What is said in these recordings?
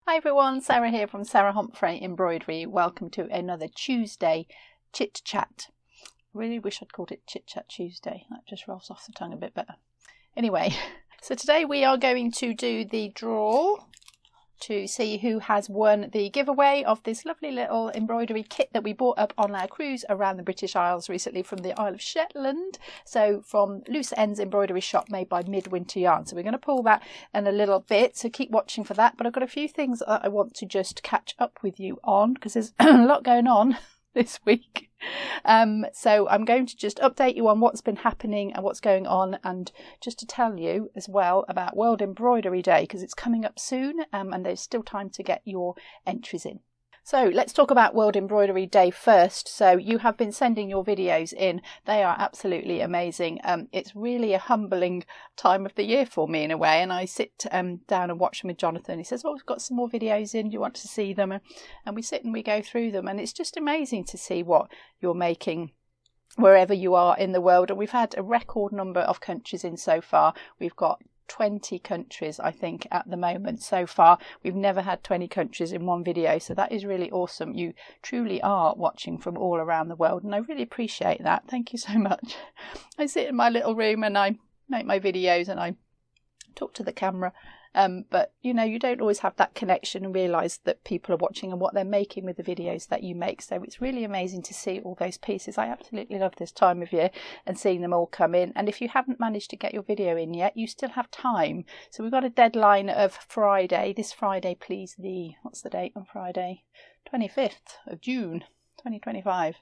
Hi everyone, Sarah here from Sarah Homfray Embroidery. Welcome to another Tuesday Chit Chat. I really wish I'd called it Chit Chat Tuesday. That just rolls off the tongue a bit better. Anyway, so today we are going to do the draw to see who has won the giveaway of this lovely little embroidery kit that we bought up on our cruise around the British Isles recently from the Isle of Shetland. So from Loose Ends Embroidery Shop, made by Midwinter Yarn. So we're going to pull that in a little bit, so keep watching for that. But I've got a few things that I want to just catch up with you on because there's a lot going on this week. So I'm going to just update you on what's been happening and what's going on, and just to tell you as well about World Embroidery Day because it's coming up soon, and there's still time to get your entries in. So let's talk about World Embroidery Day first. So you have been sending your videos in. They are absolutely amazing. It's really a humbling time of the year for me in a way. And I sit down and watch them with Jonathan. He says, oh, we've got some more videos in. Do you want to see them? And we sit and we go through them. And it's just amazing to see what you're making wherever you are in the world. And we've had a record number of countries in so far. We've got 20 countries I think at the moment so far. We've never had 20 countries in one video, so that is really awesome. You truly are watching from all around the world, and I really appreciate that. Thank you so much. I sit in my little room and I make my videos and I talk to the camera, but you know, you don't always have that connection and realise that people are watching and what they're making with the videos that you make. So it's really amazing to see all those pieces. I absolutely love this time of year and seeing them all come in. And if you haven't managed to get your video in yet, you still have time. So we've got a deadline of Friday, this Friday, please, what's the date on Friday? 25th of June. 2025.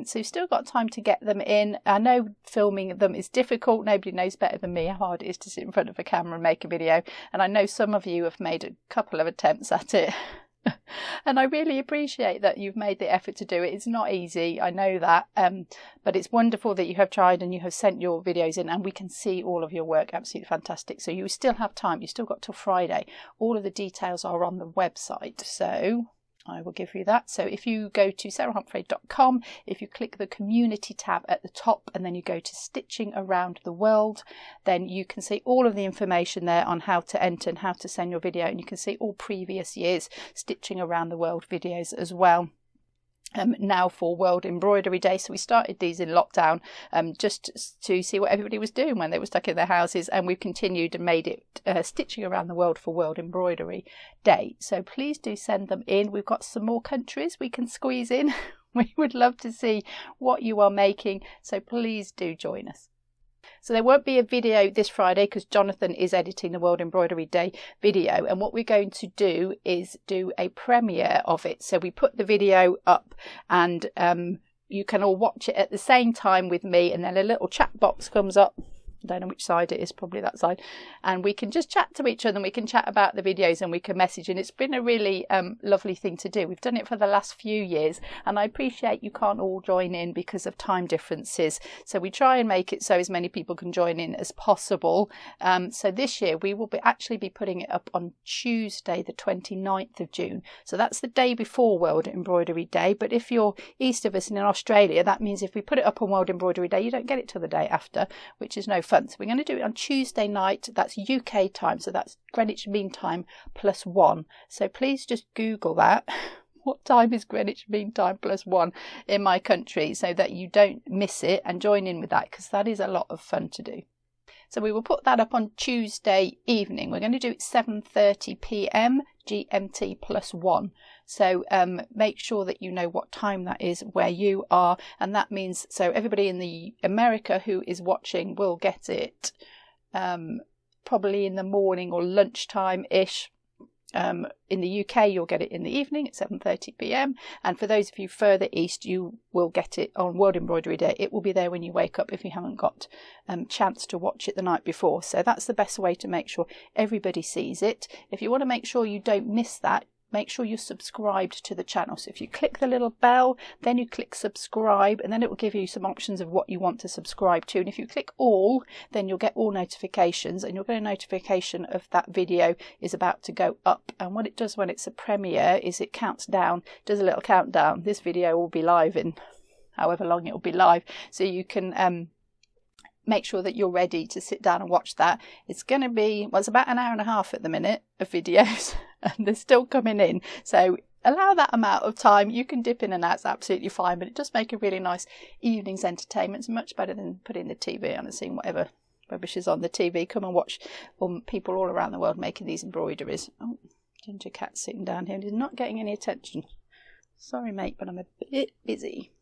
So you've still got time to get them in. I know filming them is difficult. Nobody knows better than me how hard it is to sit in front of a camera and make a video. And I know some of you have made a couple of attempts at it. And I really appreciate that you've made the effort to do it. It's not easy, I know that, but it's wonderful that you have tried and you have sent your videos in, and we can see all of your work. Absolutely fantastic. So you still have time. You've still got till Friday. All of the details are on the website, so I will give you that. So if you go to sarahhomfray.com, if you click the community tab at the top and then you go to Stitching Around the World, then you can see all of the information there on how to enter and how to send your video, and you can see all previous years Stitching Around the World videos as well. Now for World Embroidery Day. So we started these in lockdown just to see what everybody was doing when they were stuck in their houses, and we've continued and made it Stitching Around the World for World Embroidery Day. So please do send them in. We've got some more countries we can squeeze in. We would love to see what you are making, so please do join us. So there won't be a video this Friday because Jonathan is editing the World Embroidery Day video, and what we're going to do is do a premiere of it. So we put the video up and you can all watch it at the same time with me, and then a little chat box comes up. I don't know which side it is, probably that side, and we can just chat to each other and we can chat about the videos and we can message, and it's been a really lovely thing to do. We've done it for the last few years, and I appreciate you can't all join in because of time differences, so we try and make it so as many people can join in as possible. So this year we will actually be putting it up on Tuesday the 29th of June, so that's the day before World Embroidery Day. But if you're east of us and in Australia, that means if we put it up on World Embroidery Day, you don't get it till the day after, which is no fun. So we're going to do it on Tuesday night. That's UK time, so that's Greenwich Mean Time +1. So please just Google that. What time is Greenwich Mean Time +1 in my country, so that you don't miss it, and join in with that because that is a lot of fun to do. So we will put that up on Tuesday evening. We're going to do it 7:30 p.m. GMT +1. So make sure that you know what time that is where you are, and that means so everybody in the America who is watching will get it probably in the morning or lunchtime-ish. In the UK you'll get it in the evening at 7:30 p.m. and for those of you further east you will get it on World Embroidery Day. It will be there when you wake up if you haven't got chance to watch it the night before. So that's the best way to make sure everybody sees it. If you want to make sure you don't miss that, make sure you're subscribed to the channel. So if you click the little bell, then you click subscribe, and then it will give you some options of what you want to subscribe to. And if you click all, then you'll get all notifications, and you'll get a notification of that video is about to go up. And what it does when it's a premiere is it counts down, does a little countdown. This video will be live in however long it will be live, so you can make sure that you're ready to sit down and watch that. It's going to be, well, it's about an hour and a half at the minute of videos, and they're still coming in. So allow that amount of time. You can dip in and out, it's absolutely fine, but it does make a really nice evening's entertainment. It's much better than putting the TV on and seeing whatever rubbish is on the TV. Come and watch people all around the world making these embroideries. Oh, Ginger Cat sitting down here and he's not getting any attention. Sorry, mate, but I'm a bit busy.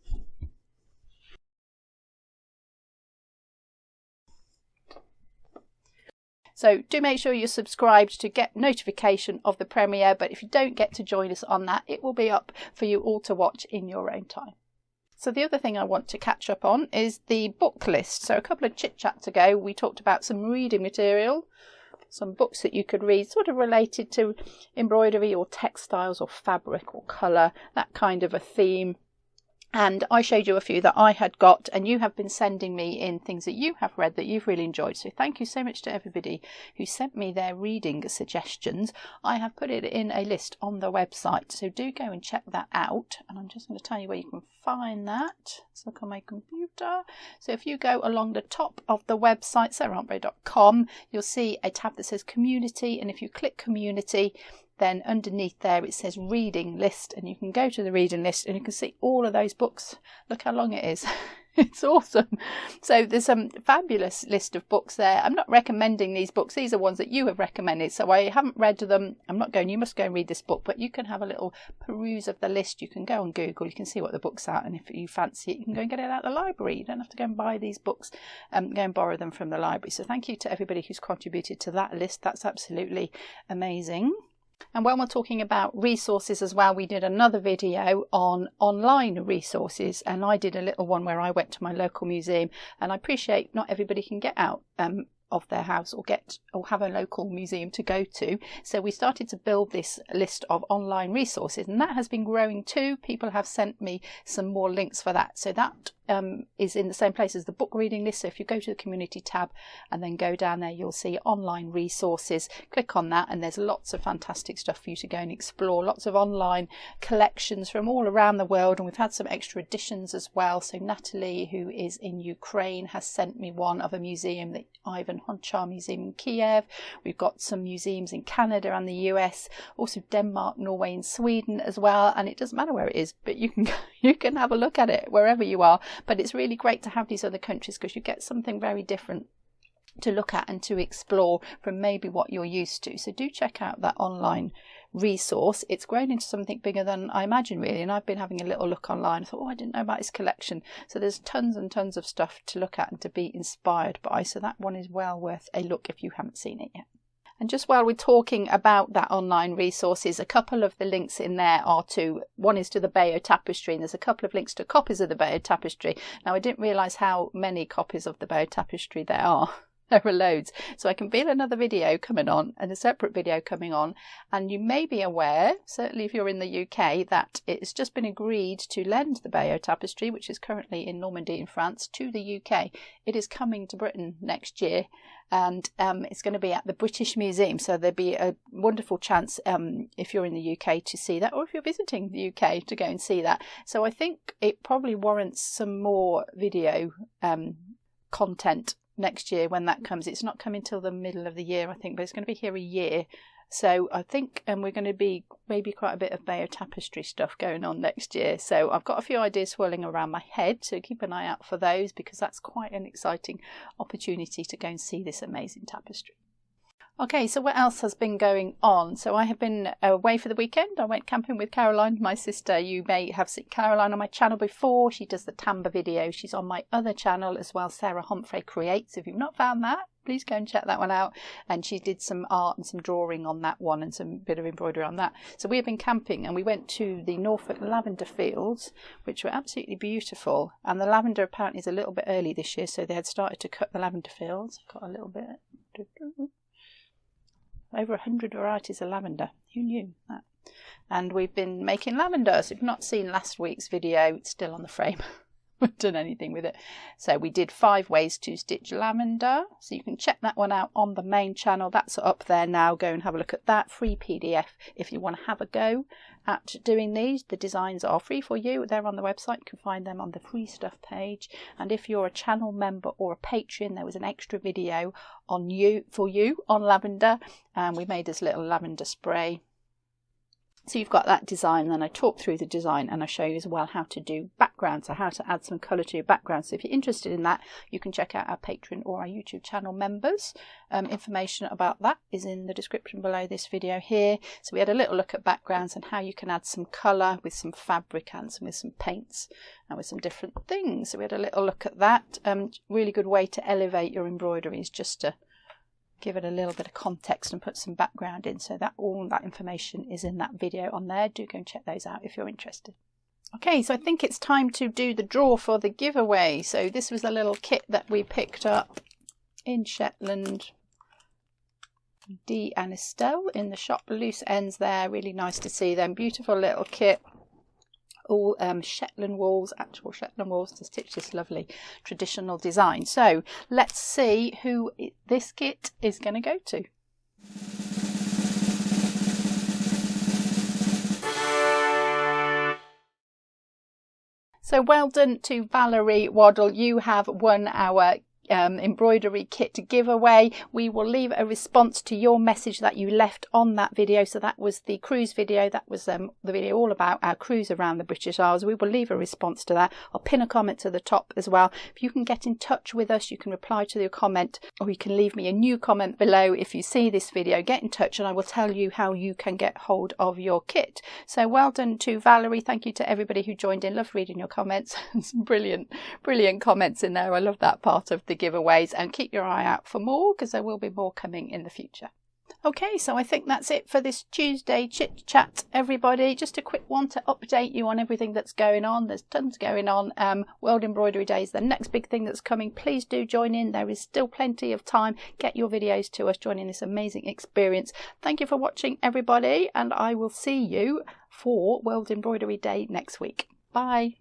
So do make sure you're subscribed to get notification of the premiere, but if you don't get to join us on that, it will be up for you all to watch in your own time. So the other thing I want to catch up on is the book list. So a couple of chit chats ago, we talked about some reading material, some books that you could read sort of related to embroidery or textiles or fabric or colour, that kind of a theme. And I showed you a few that I had got, and you have been sending me in things that you have read that you've really enjoyed. So thank you so much to everybody who sent me their reading suggestions. I have put it in a list on the website, so do go and check that out. And I'm just going to tell you where you can find that. Let's look on my computer. So if you go along the top of the website, sarahhomfray.com, you'll see a tab that says Community, and if you click Community, then underneath there it says reading list, and you can go to the reading list and you can see all of those books. Look how long it is. It's awesome. So there's some fabulous list of books there. I'm not recommending these books. These are ones that you have recommended. So I haven't read them. I'm not going, you must go and read this book, but you can have a little peruse of the list. You can go on Google. You can see what the book's are. And if you fancy it, you can go and get it out of the library. You don't have to go and buy these books, go and borrow them from the library. So thank you to everybody who's contributed to that list. That's absolutely amazing. And when we're talking about resources as well, we did another video on online resources, and I did a little one where I went to my local museum, and I appreciate not everybody can get out of their house or have a local museum to go to. So we started to build this list of online resources, and that has been growing too. People have sent me some more links for that. So that is in the same place as the book reading list. So if you go to the community tab and then go down there, you'll see online resources. Click on that and there's lots of fantastic stuff for you to go and explore. Lots of online collections from all around the world, and we've had some extra editions as well. So Natalie, who is in Ukraine, has sent me one of a museum, the Ivan Honchar Museum in Kiev. We've got some museums in Canada and the US, also Denmark, Norway and Sweden as well. And it doesn't matter where it is, but you can have a look at it wherever you are. But it's really great to have these other countries because you get something very different to look at and to explore from maybe what you're used to. So do check out that online resource. It's grown into something bigger than I imagined, really, and I've been having a little look online. I thought, oh, I didn't know about this collection. So there's tons and tons of stuff to look at and to be inspired by. So that one is well worth a look if you haven't seen it yet. And just while we're talking about that online resources, a couple of the links in there are to, one is to the Bayeux Tapestry, and there's a couple of links to copies of the Bayeux Tapestry. Now, I didn't realise how many copies of the Bayeux Tapestry there are. There are loads. So I can feel another video coming on and a separate video coming on. And you may be aware, certainly if you're in the UK, that it's just been agreed to lend the Bayeux Tapestry, which is currently in Normandy in France, to the UK. It is coming to Britain next year, and it's going to be at the British Museum. So there'll be a wonderful chance if you're in the UK to see that, or if you're visiting the UK to go and see that. So I think it probably warrants some more video content next year when that comes. It's not coming till the middle of the year, I think, but it's going to be here a year. So I think we're going to be maybe quite a bit of Bayeux Tapestry stuff going on next year. So I've got a few ideas swirling around my head, so keep an eye out for those, because that's quite an exciting opportunity to go and see this amazing tapestry. Okay, so what else has been going on? So I have been away for the weekend. I went camping with Caroline, my sister. You may have seen Caroline on my channel before. She does the Tamba video. She's on my other channel as well, Sarah Homfray Creates. If you've not found that, please go and check that one out. And she did some art and some drawing on that one and some bit of embroidery on that. So we have been camping and we went to the Norfolk lavender fields, which were absolutely beautiful. And the lavender apparently is a little bit early this year, so they had started to cut the lavender fields. Got a little bit. Over 100 varieties of lavender. Who knew that? And we've been making lavender. So if you've not seen last week's video, it's still on the frame. I haven't done anything with it. So we did 5 ways to stitch lavender. So you can check that one out on the main channel. That's up there now. Go and have a look at that. Free PDF if you want to have a go at doing these. The designs are free for you. They're on the website. You can find them on the free stuff page. And if you're a channel member or a patron, there was an extra video on for you on lavender. And we made this little lavender spray. So you've got that design, then I talk through the design and I show you as well how to do background, so how to add some colour to your background. So if you're interested in that, you can check out our Patreon or our YouTube channel members. Information about that is in the description below this video here. So we had a little look at backgrounds and how you can add some colour with some fabric and with some paints and with some different things. So we had a little look at that. Really good way to elevate your embroidery is just to give it a little bit of context and put some background in, so that all that information is in that video on there. Do go and check those out if you're interested. Okay, so I think it's time to do the draw for the giveaway. So this was a little kit that we picked up in Shetland, Dee and Estelle in the shop. Loose ends there, really nice to see them. Beautiful little kit. All Shetland wools, actual Shetland wools, to stitch this lovely traditional design. So let's see who this kit is going to go to. So well done to Valerie Waddle. You have won our embroidery kit giveaway. We will leave a response to your message that you left on that video. So that was the cruise video. That was the video all about our cruise around the British Isles. We will leave a response to that. I'll pin a comment to the top as well. If you can get in touch with us, you can reply to your comment, or you can leave me a new comment below. If you see this video, get in touch and I will tell you how you can get hold of your kit. So well done to Valerie. Thank you to everybody who joined in. Love reading your comments. Some brilliant comments in there. I love that part of the giveaways, and keep your eye out for more because there will be more coming in the future. Okay, so I think that's it for this Tuesday chit chat, everybody. Just a quick one to update you on everything that's going on. There's tons going on. World Embroidery Day is the next big thing that's coming. Please do join in. There is still plenty of time. Get your videos to us. Join in this amazing experience. Thank you for watching, everybody, and I will see you for World Embroidery Day next week. Bye.